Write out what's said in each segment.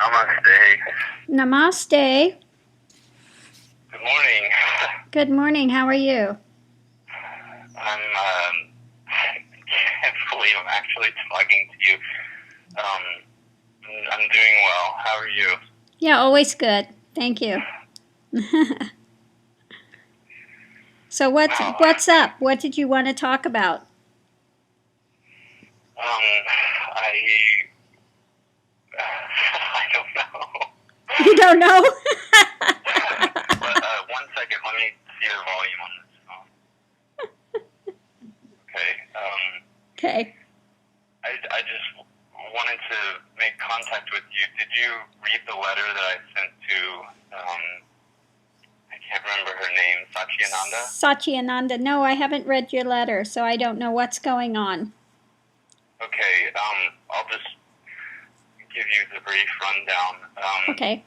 Namaste. Namaste. Good morning. Good morning. How are you? I can't believe I'm actually talking to you. I'm doing well. How are you? Yeah, always good. Thank you. So what's up? What did you want to talk about? I don't know. You don't know? But, 1 second, let me see the volume on this phone. Okay. Okay. I just wanted to make contact with you. Did you read the letter that I sent to, I can't remember her name, Satchiananda? Satchiananda. No, I haven't read your letter, so I don't know what's going on. Okay, I'll just give you the brief rundown. Okay.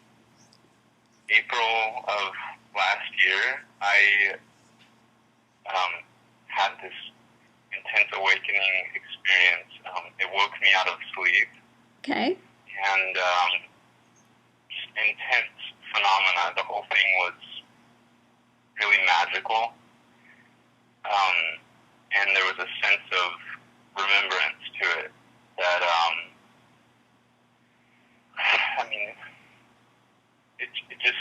April of last year, I had this intense awakening experience. It woke me out of sleep. Okay. And just intense phenomena. The whole thing was really magical. And there was a sense of remembrance to it that, I mean, it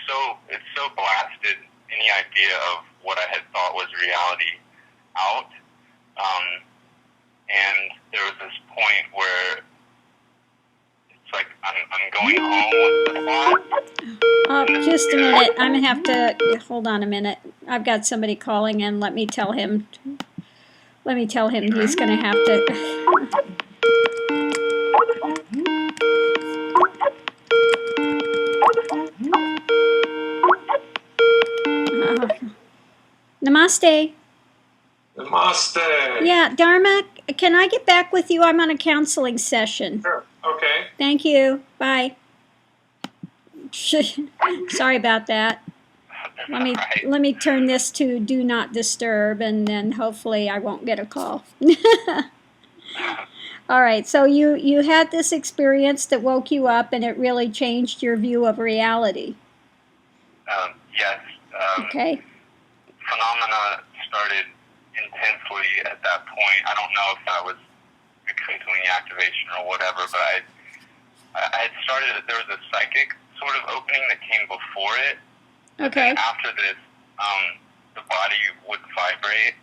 so blasted any idea of what I had thought was reality out. And there was this point where it's like I'm going home with the thought. Oh, just a minute. I'm going to have to, hold on a minute. I've got somebody calling in. Let me tell him he's going to have to. Namaste. Namaste. Yeah, Dharma, can I get back with you? I'm on a counseling session. Sure. Okay. Thank you. Bye. Sorry about that. Let me turn this to do not disturb, and then hopefully I won't get a call. All right. So you had this experience that woke you up, and it really changed your view of reality. Yes. Okay. Phenomena started intensely at that point. I don't know if that was a Kundalini activation or whatever, but I had started. There was a psychic sort of opening that came before it. Okay. And after this, the body would vibrate,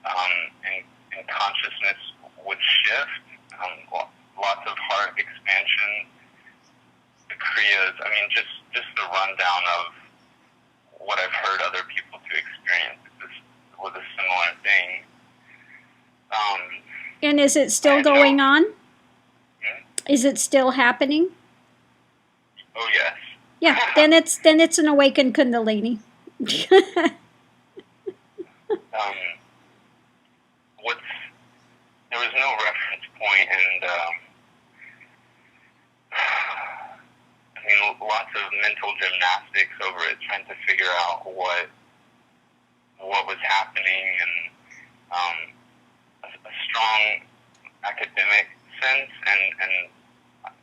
and consciousness would shift. Lots of heart expansion, the kriyas. I mean, just the rundown of what I've heard other people to experience. This was a similar thing. And is it still going on? Is it still happening? Oh yes. Yeah. Then it's an awakened Kundalini. There was no reference point, and I mean, lots of mental gymnastics over it, trying to figure out what was happening, and a strong academic sense, and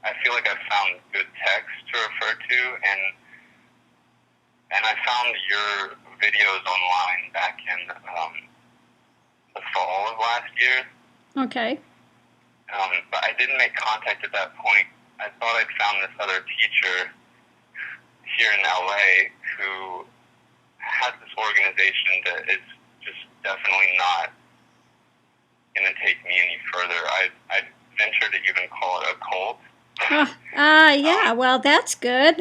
I feel like I've found good text to refer to, and I found your videos online back in the fall of last year. Okay. But I didn't make contact at that point. I thought I'd found this other teacher here in LA who has this organization that is just definitely not going to take me any further. I'd venture to even call it a cult. Yeah, well, that's good.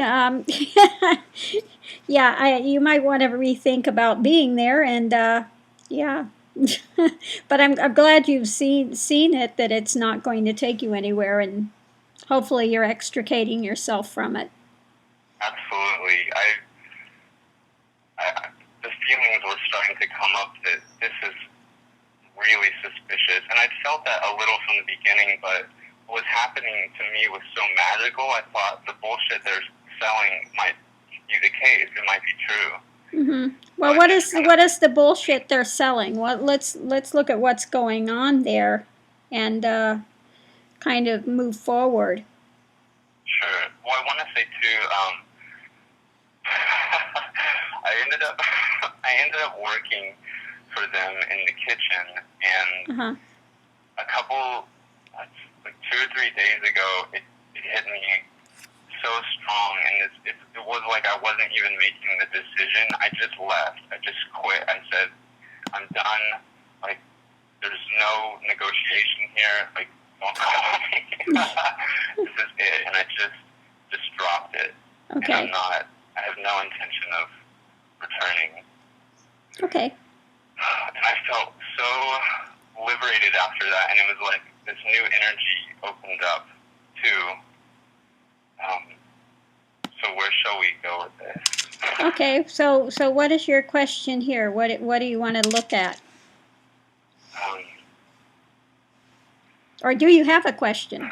Yeah, you might want to rethink about being there, and yeah. But I'm glad you've seen it, that it's not going to take you anywhere, and hopefully you're extricating yourself from it. Absolutely. The feelings were starting to come up that this is really suspicious, and I'd felt that a little from the beginning, but what was happening to me was so magical. I thought the bullshit they're selling might be the case. It might be true. Mm-hmm. Well, what is the bullshit they're selling? Well, let's look at what's going on there, and kind of move forward. sure. Well, I want to say too. I ended up working for them in the kitchen, and Uh-huh. a couple, like 2 or 3 days ago, it hit me so strong, and it was like I wasn't even making the decision. I just left. I just quit. I said, I'm done. Like, there's no negotiation here. Like, don't call me. This is it. And I just dropped it. Okay. And I have no intention of returning. Okay. And I felt so liberated after that, and it was like this new energy opened up too. So where shall we go with this? Okay. So what is your question here? What do you want to look at? Or do you have a question?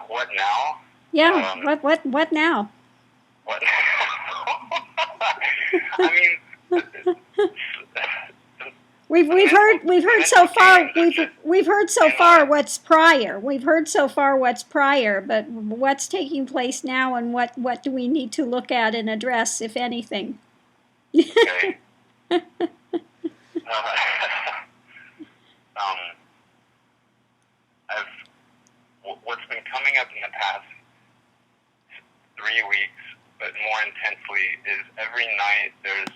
What now? Yeah. What now? What? I mean, we've heard so far we've heard so far what's prior. We've heard so far what's prior, but what's taking place now, and what do we need to look at and address, if anything? Okay. What's been coming up in the past 3 weeks, but more intensely, is every night there's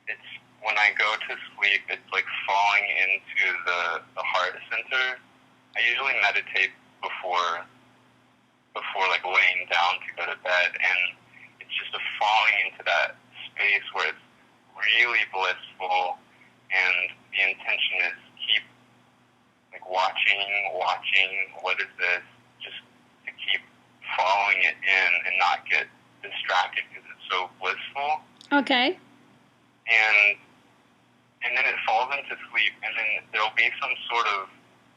it's when I go to sleep, it's like falling into the heart center. I usually meditate before like laying down to go to bed, and it's just a falling into that space where it's really blissful, and the intention is keep like watching, what is this, just to keep following it in and not get distracted because it's so blissful. Okay. And then it falls into sleep, and then there'll be some sort of,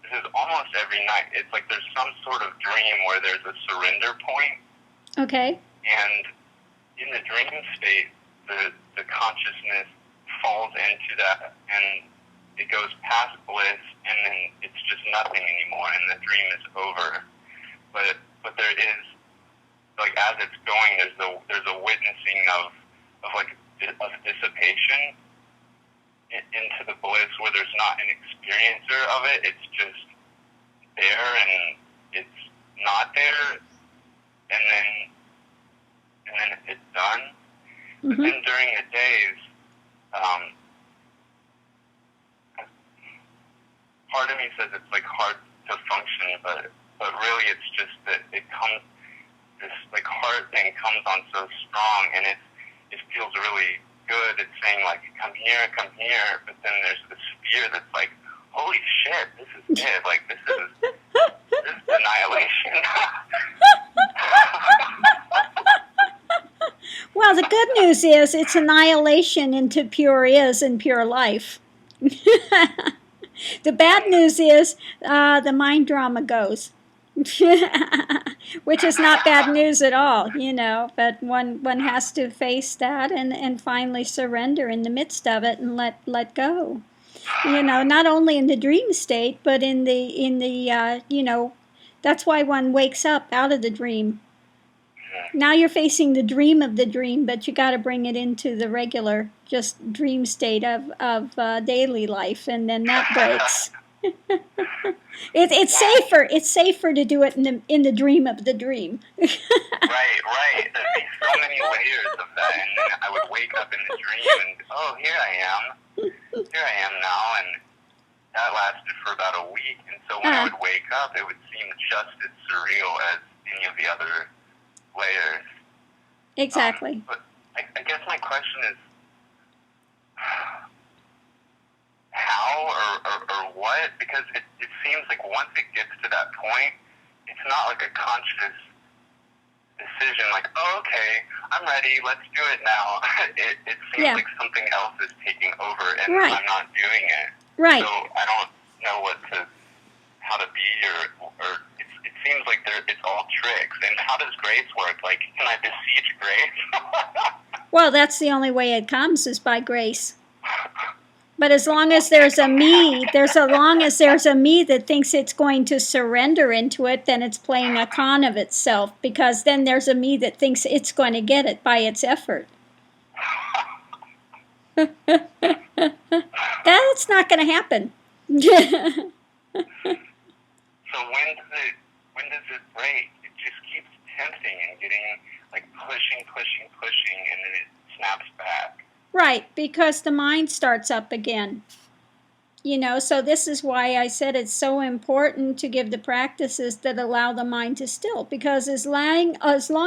this is almost every night, it's like there's some sort of dream where there's a surrender point. Okay. And in the dream state, the consciousness falls into that, and it goes past bliss, and then it's just nothing anymore, and the dream is over. But there is, like, as it's going, there's a witnessing of dissipation into the bliss, where there's not an experiencer of it. It's just there, and it's not there, and then it's done. Mm-hmm. But then during the days, part of me says it's like hard to function, but really it's just that this like heart thing comes on so strong, and it feels really good. It's saying like, come here, but then there's this fear that's like, holy shit, this is it. Like, this is annihilation. Well, the good news is it's annihilation into pure is and pure life. The bad news is the mind drama goes, which is not bad news at all, but one has to face that and finally surrender in the midst of it and let go. Not only in the dream state, but in the that's why one wakes up out of the dream. Now you're facing the dream of the dream, but you got to bring it into the regular, just dream state of daily life, and then that breaks. It's safer. It's safer to do it in the dream of the dream. Right. There'd be so many layers of that, and then I would wake up in the dream, and here I am now, and that lasted for about a week. And so when I would wake up, it would seem just as surreal as any of the other layers. Exactly. But I guess my question is, how or what? Because it seems like once it gets to that point, it's not like a conscious decision, like, oh, okay, I'm ready, let's do it now. It seems like something else is taking over, and I'm not doing it. Right. So I don't know how to be, or it seems like it's all tricks. And how does grace work? Like, can I beseech grace? Well, that's the only way it comes, is by grace. But as long as there's a me, that thinks it's going to surrender into it, then it's playing a con of itself, because then there's a me that thinks it's going to get it by its effort. That's not going to happen. So when does it break? It just keeps tempting and getting like pushing, and then it snaps back. Right, because the mind starts up again. So this is why I said it's so important to give the practices that allow the mind to still. Because as long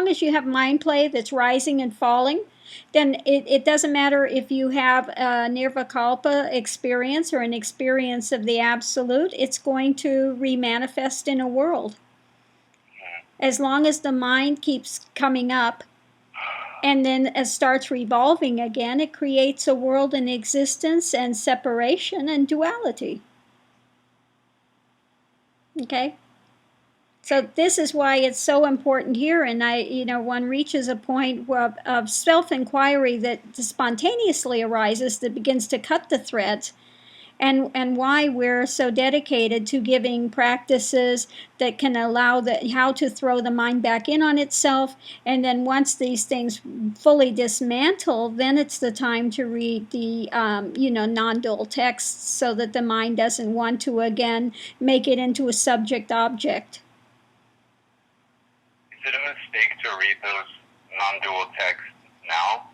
as you have mind play that's rising and falling, then it doesn't matter if you have a nirvikalpa experience or an experience of the absolute, it's going to remanifest in a world. As long as the mind keeps coming up, and then as starts revolving again, it creates a world in existence and separation and duality. Okay? So this is why it's so important here, and one reaches a point of self-inquiry that spontaneously arises that begins to cut the threads, and why we're so dedicated to giving practices that can allow how to throw the mind back in on itself. And then once these things fully dismantle, then it's the time to read the non-dual texts, so that the mind doesn't want to again make it into a subject object. Is it a mistake to read those non-dual texts now?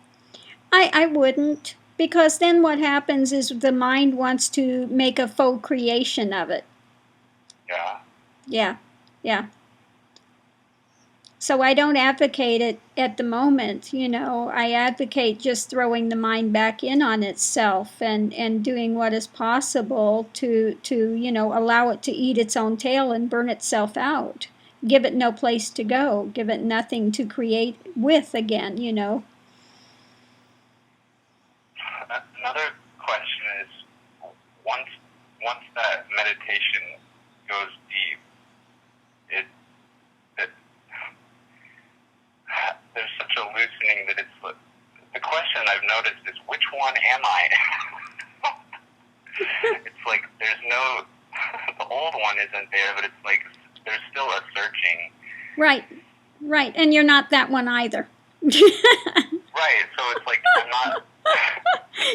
I wouldn't. Because then what happens is the mind wants to make a faux creation of it. Yeah. So I don't advocate it at the moment, I advocate just throwing the mind back in on itself and doing what is possible to allow it to eat its own tail and burn itself out. Give it no place to go. Give it nothing to create with again, Another question is, once that meditation goes deep, there's such a loosening that it's the question I've noticed is, which one am I? It's like there's no the old one isn't there, but it's like there's still a searching. Right, and you're not that one either. Right, so it's like I'm not.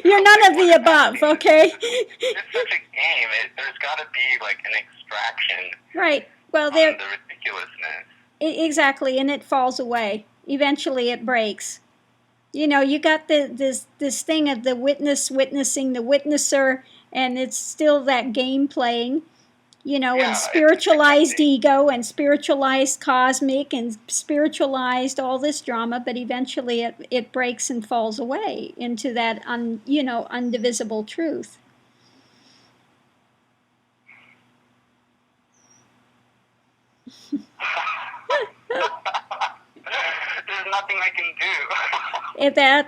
You're none of the above, okay? It's such a game. There's got to be like an extraction. Right. Well, the ridiculousness. Exactly, and it falls away. Eventually, it breaks. You got this thing of the witness witnessing the witnesser, and it's still that game playing. And spiritualized ego and spiritualized cosmic and spiritualized all this drama, but eventually it breaks and falls away into that undivisible truth. There's nothing I can do.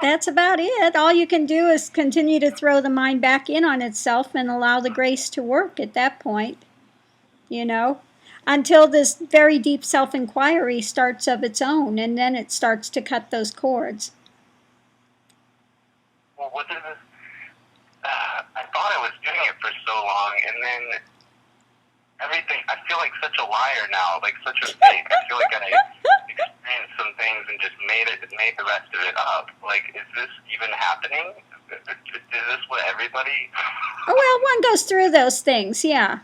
That's about it. All you can do is continue to throw the mind back in on itself and allow the grace to work at that point. Until this very deep self-inquiry starts of its own, and then it starts to cut those cords. Well, what is this? I thought I was doing it for so long, and then everything, I feel like such a liar now, like such a fake. I feel like I experienced some things and just made the rest of it up. Like, is this even happening? Is this what everybody? Well, one goes through those things, yeah.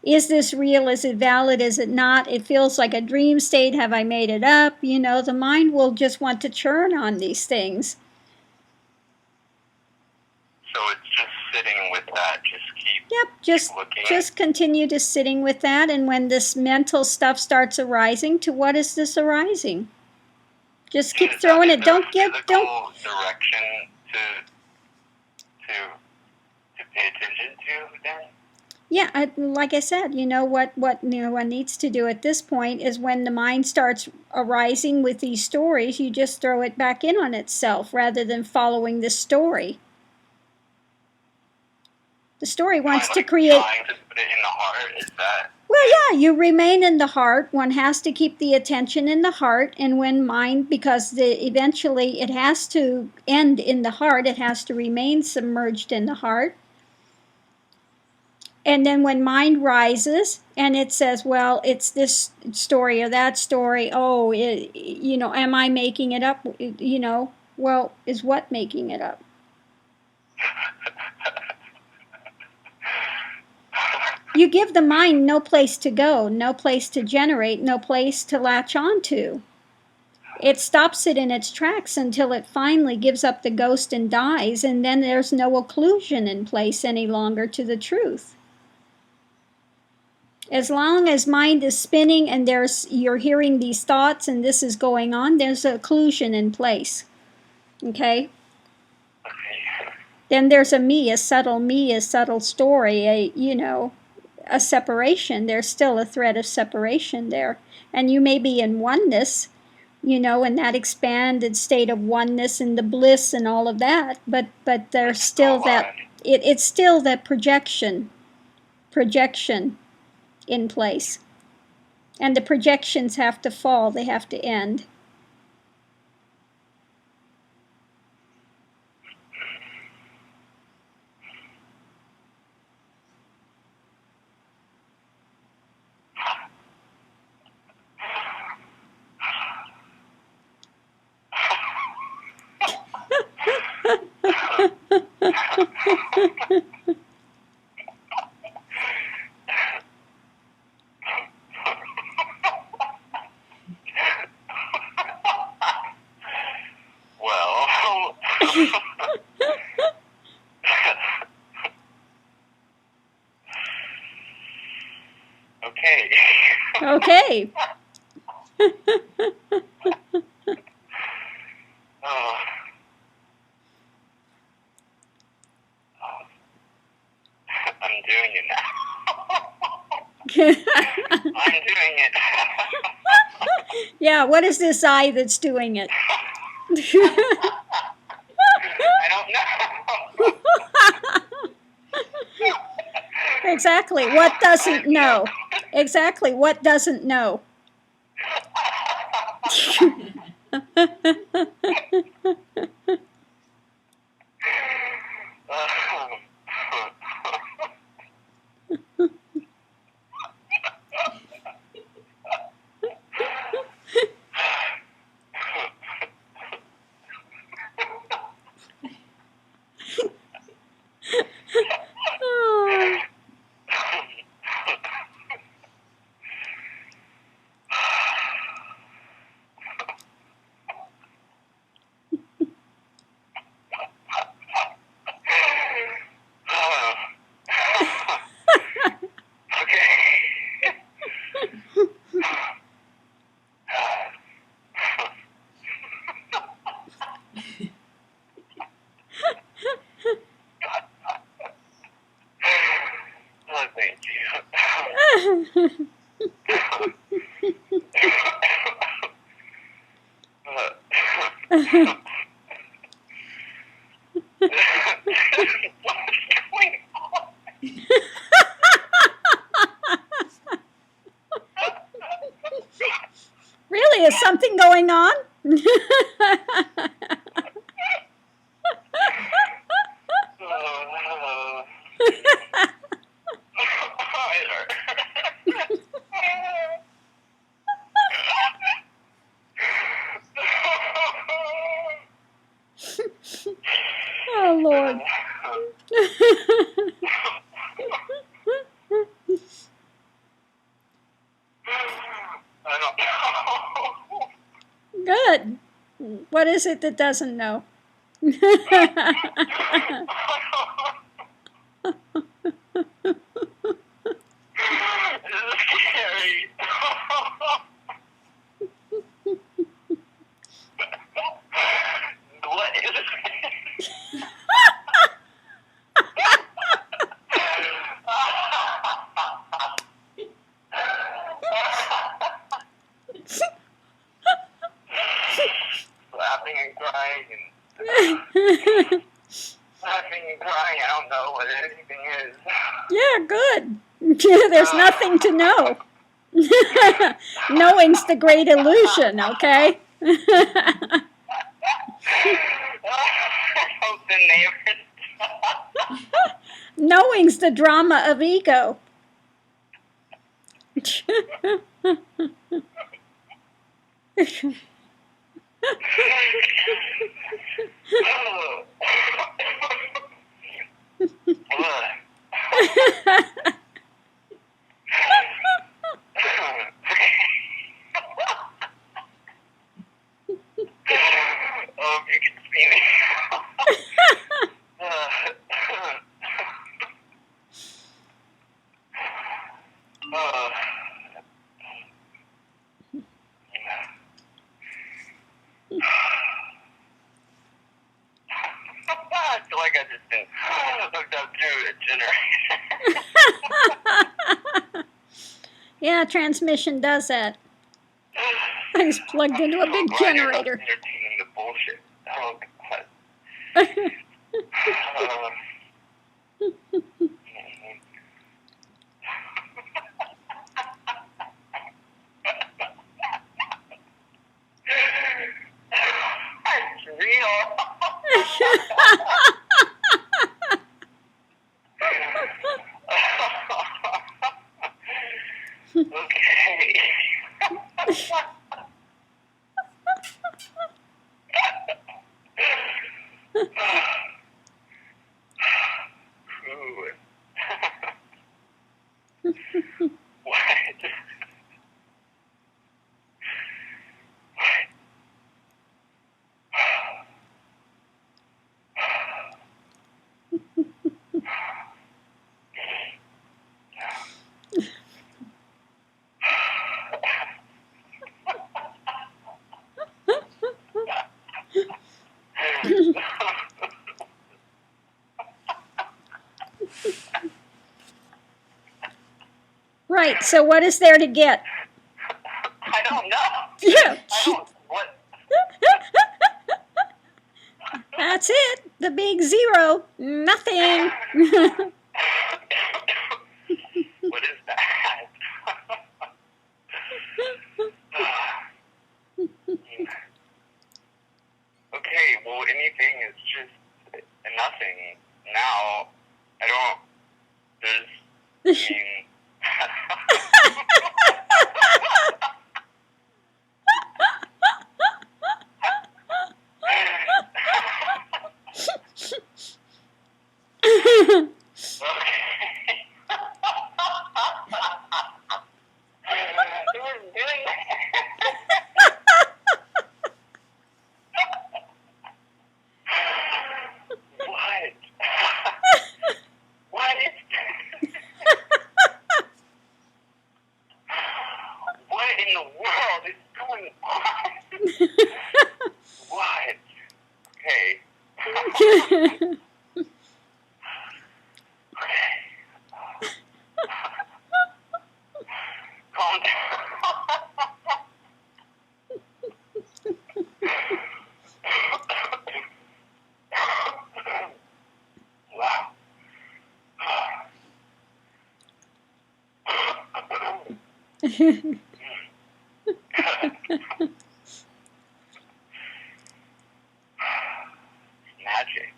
Is this real? Is it valid? Is it not? It feels like a dream state. Have I made it up? The mind will just want to churn on these things. So it's just sitting with that. Keep looking. Just continue to sitting with that. And when this mental stuff starts arising, to what is this arising? Just keep throwing it. Don't direction to pay attention to then. Yeah, like I said, what one needs to do at this point is when the mind starts arising with these stories, you just throw it back in on itself rather than following the story. The story wants to create. Trying to put it in the heart, is that? Well, yeah, you remain in the heart. One has to keep the attention in the heart, and when mind, because eventually it has to end in the heart, it has to remain submerged in the heart. And then when mind rises and it says, well, it's this story or that story, oh, am I making it up? Well, is what making it up? You give the mind no place to go, no place to generate, no place to latch onto. It stops it in its tracks until it finally gives up the ghost and dies, and then there's no occlusion in place any longer to the truth. As long as mind is spinning and you're hearing these thoughts and this is going on, there's occlusion in place. Okay? Then there's a subtle story, a separation. There's still a thread of separation there. And you may be in oneness, in that expanded state of oneness and the bliss and all of that, but there's still it's still that projection in place. And the projections have to fall, they have to end. Okay. I'm doing it now. I'm doing it. Yeah, what is this I that's doing it? I don't know. Exactly. What doesn't know? Exactly. What doesn't know? Really, is something going on? Oh, Lord. Good. What is it that doesn't know? This is scary. What is it? Laughing and crying and laughing and crying. I don't know what anything is. Yeah, good. There's nothing to know. Knowing's the great illusion, okay? I hope the neighbors. Knowing's the drama of ego. You can see me. I feel like I've just been hooked up to a generator. Yeah, transmission does that. I was plugged into a big generator. Entertaining the bullshit. Oh, God. It's real. Okay. What? Right, so what is there to get? I don't know. Yeah. What? That's it. The big zero. Nothing. What is that? Okay, well, anything is just nothing. Now, I don't, there's, I mean, what in the world is going on? What? Okay. Calm down. Wow. Magic.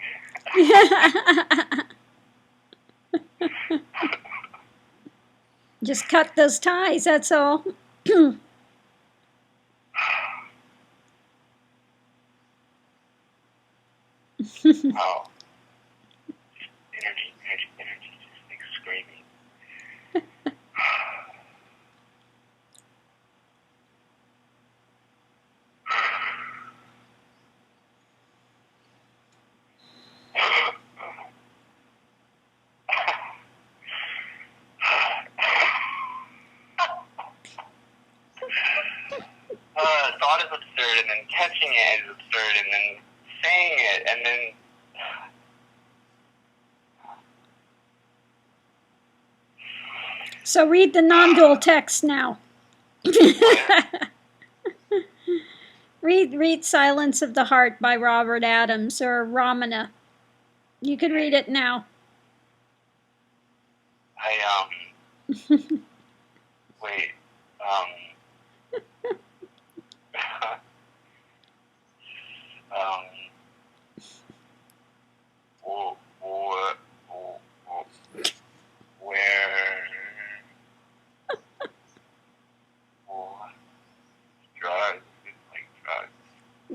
Just cut those ties, that's all. Wow. Energy, just like screaming. Thought is absurd, and then catching it is absurd, and then saying it, and then So read the non-dual text now. Read Silence of the Heart by Robert Adams or Ramana. You could read it now. Wait,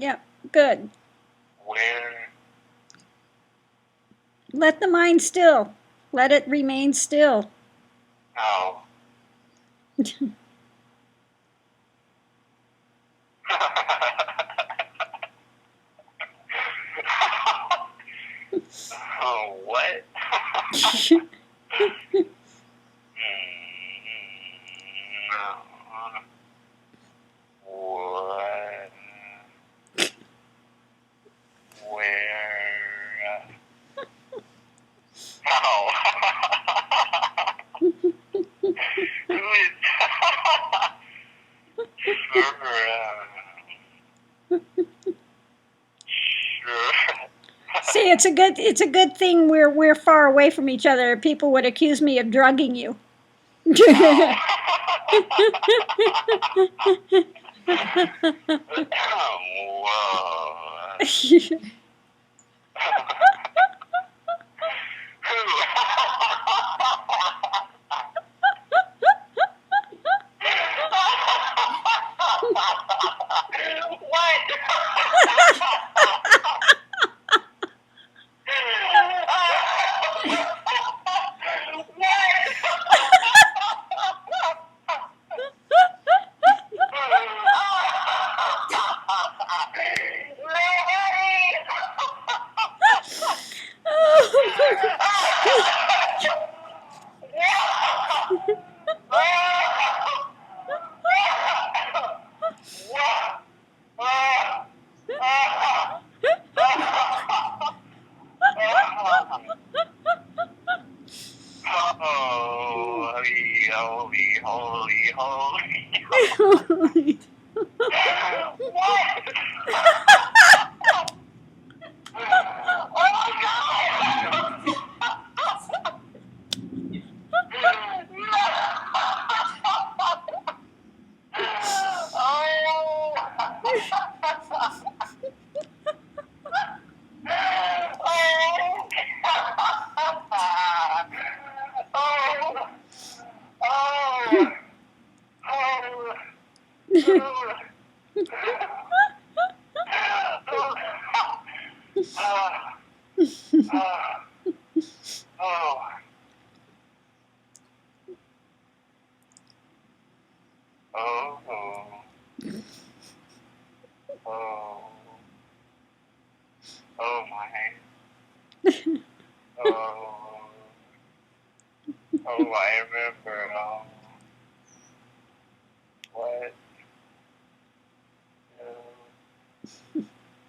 Yep. Good. Where? Let the mind still. Let it remain still. Oh. Oh, what? What? Where? How? Who is? Sure. Sure. See, it's a good thing we're far away from each other. People would accuse me of drugging you. Whoa. Holy, holy, holy. What? Oh my God! Oh my. Oh. Oh, I remember. What?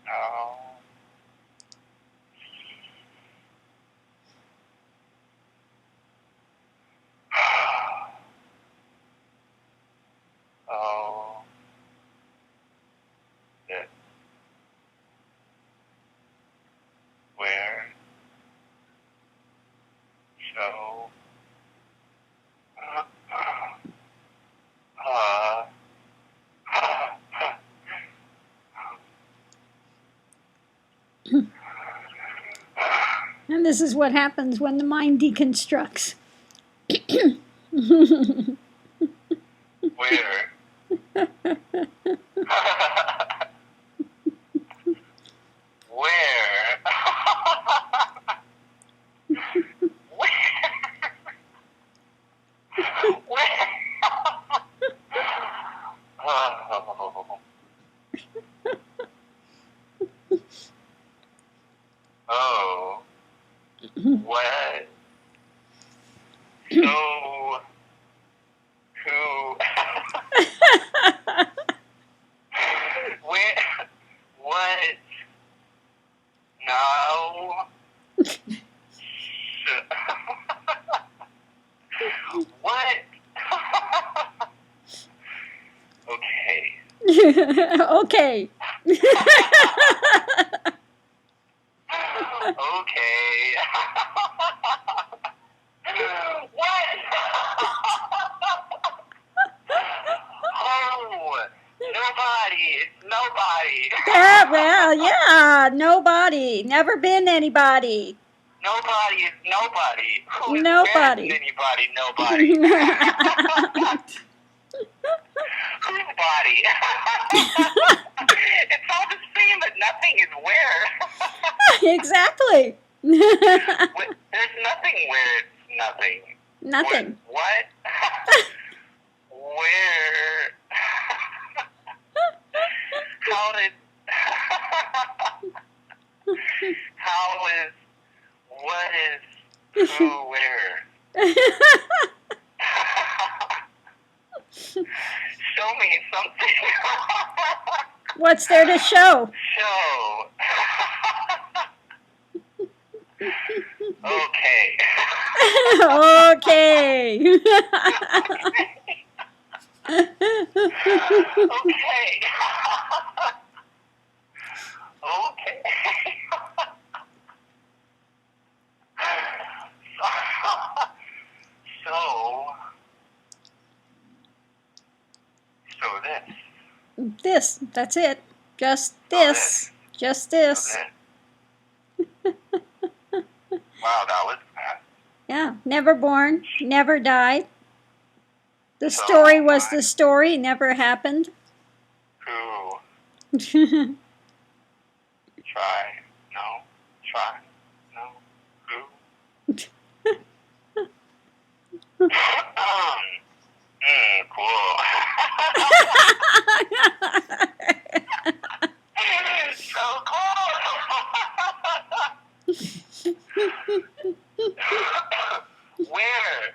Oh. Oh. Shit. Where? So. Uh. And this is what happens when the mind deconstructs. Where? Where? Where? Oh. Oh. What? So. Who? Where? What? No. What? Okay. Okay. Okay. What? Oh, nobody. Yeah, well, yeah, nobody. Never been anybody. Nobody is nobody. Who is Nobody. where is anybody? Nobody. Whose body? It's all the same Exactly. There's nothing where it's nothing. Nothing. What? Where? How did? How is? What is? Who? Where? Show me something. What's there to show? Show. Okay. Okay. Okay. Okay. So this. That's it. Just So this. Just this. So this. Wow, that was fast. Yeah, never born, never died. The story was the story, never happened. Who? Try. No. Try. No. Who? Cool. So cool. Where?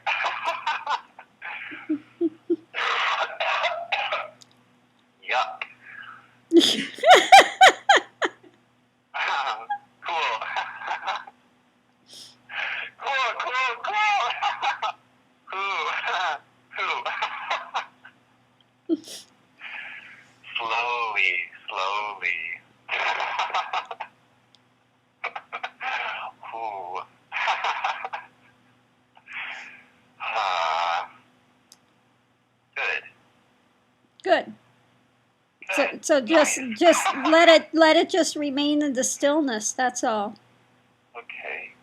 Yuck. Cool. Cool. Who? Slowly. Who? Good. Good. So just let it just remain in the stillness. That's all. Okay.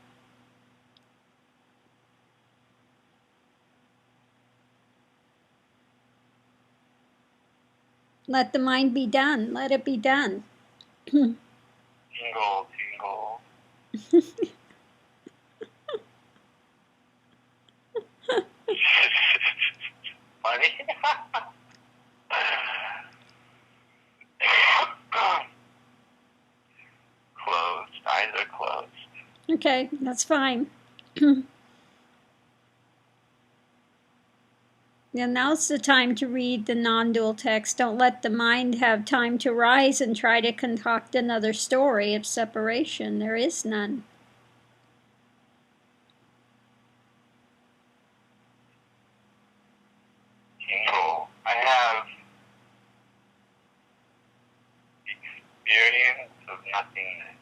Let the mind be done. Let it be done. Tingle. Funny. Closed. Eyes are closed. Okay, that's fine. And now's the time to read the non-dual text. Don't let the mind have time to rise and try to concoct another story of separation. There is none. Tingle. I have experience of nothingness.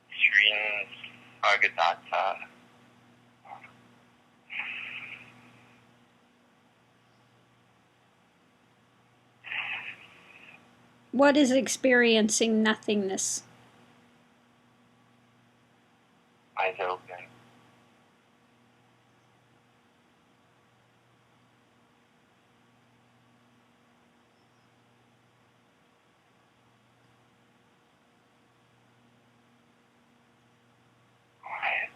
Streams Argadata. What is experiencing nothingness? Eyes open. Quiet.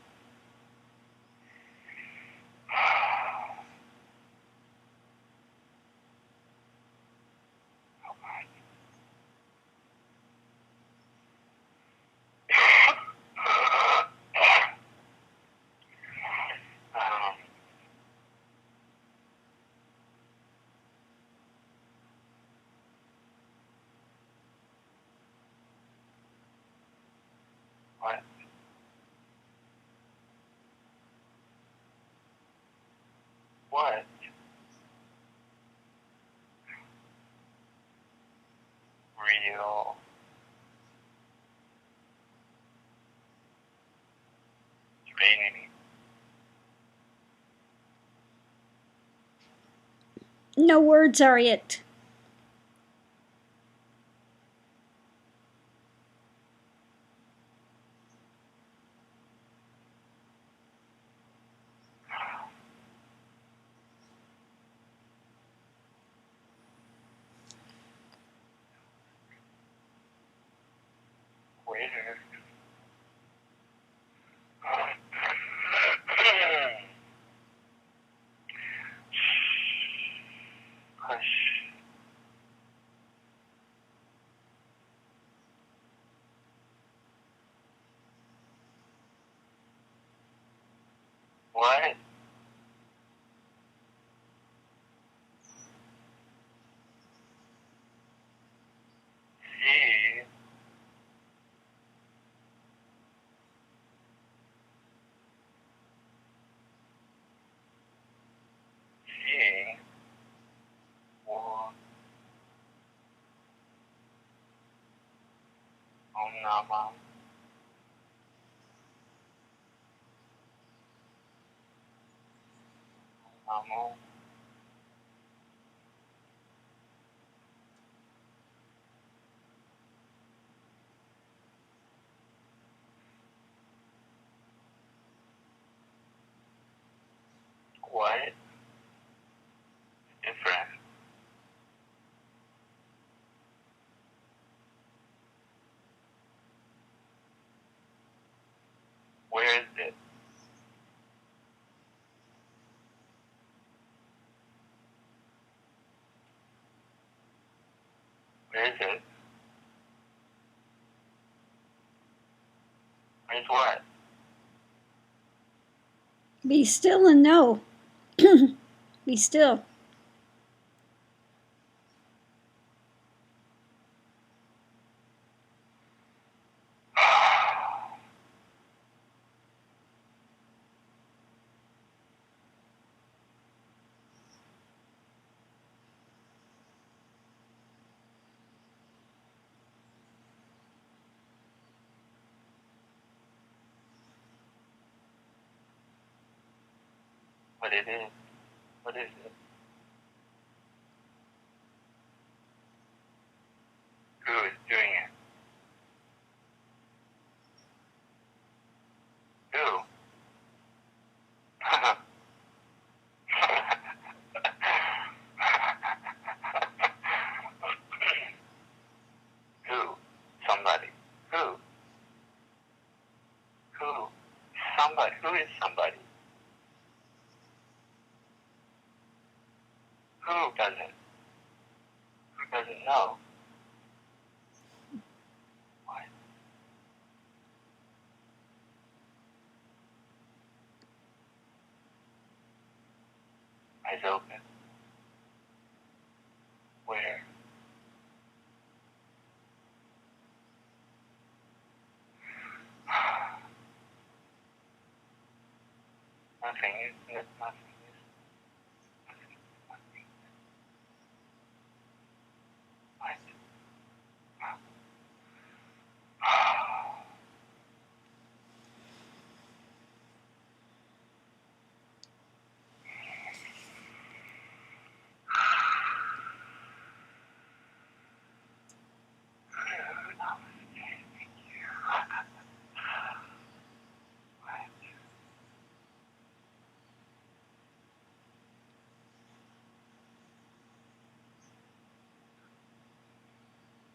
What? What? Real. It's raining. No words are it. Where? Om Nama. Namo. What? Different. Where is it? Where is it? Where's what? Be still and know. Be still. What it is? What is it? Who is doing it? Who? Who? Somebody. Who? Who? Somebody. Who is somebody? Who doesn't? Who doesn't know? What? Eyes open. Where? Nothing is. Nothing is. Nothing. What?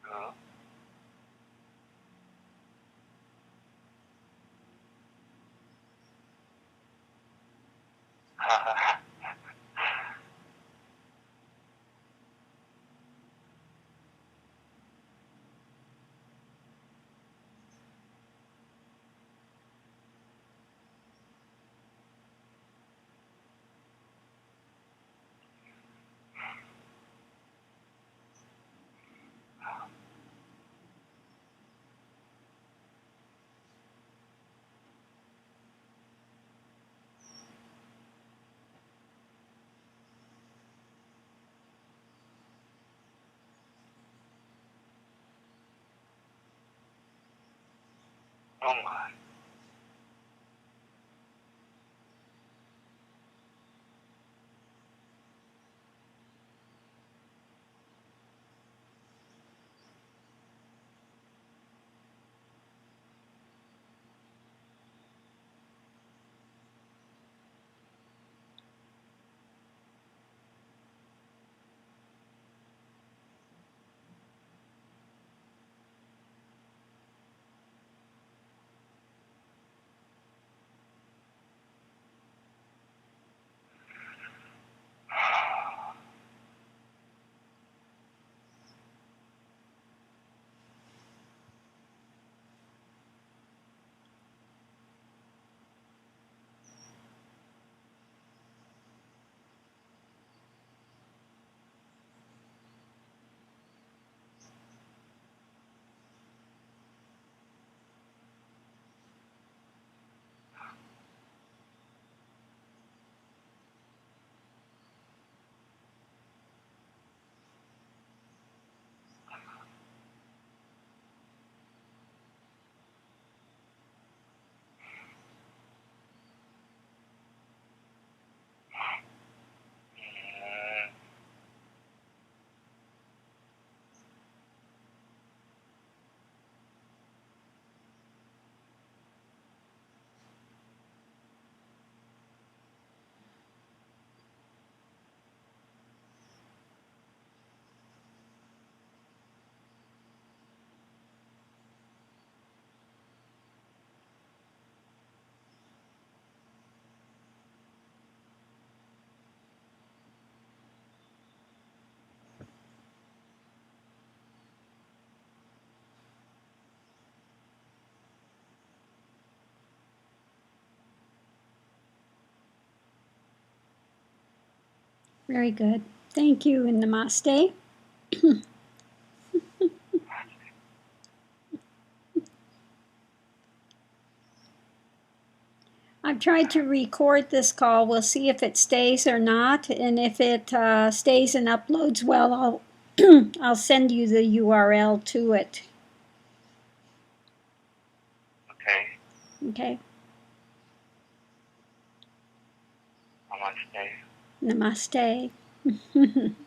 Who? Oh my. Very good. Thank you, and namaste. I've tried to record this call. We'll see if it stays or not, and if it stays and uploads well, I'll send you the URL to it. Okay. Okay. Namaste. Namaste.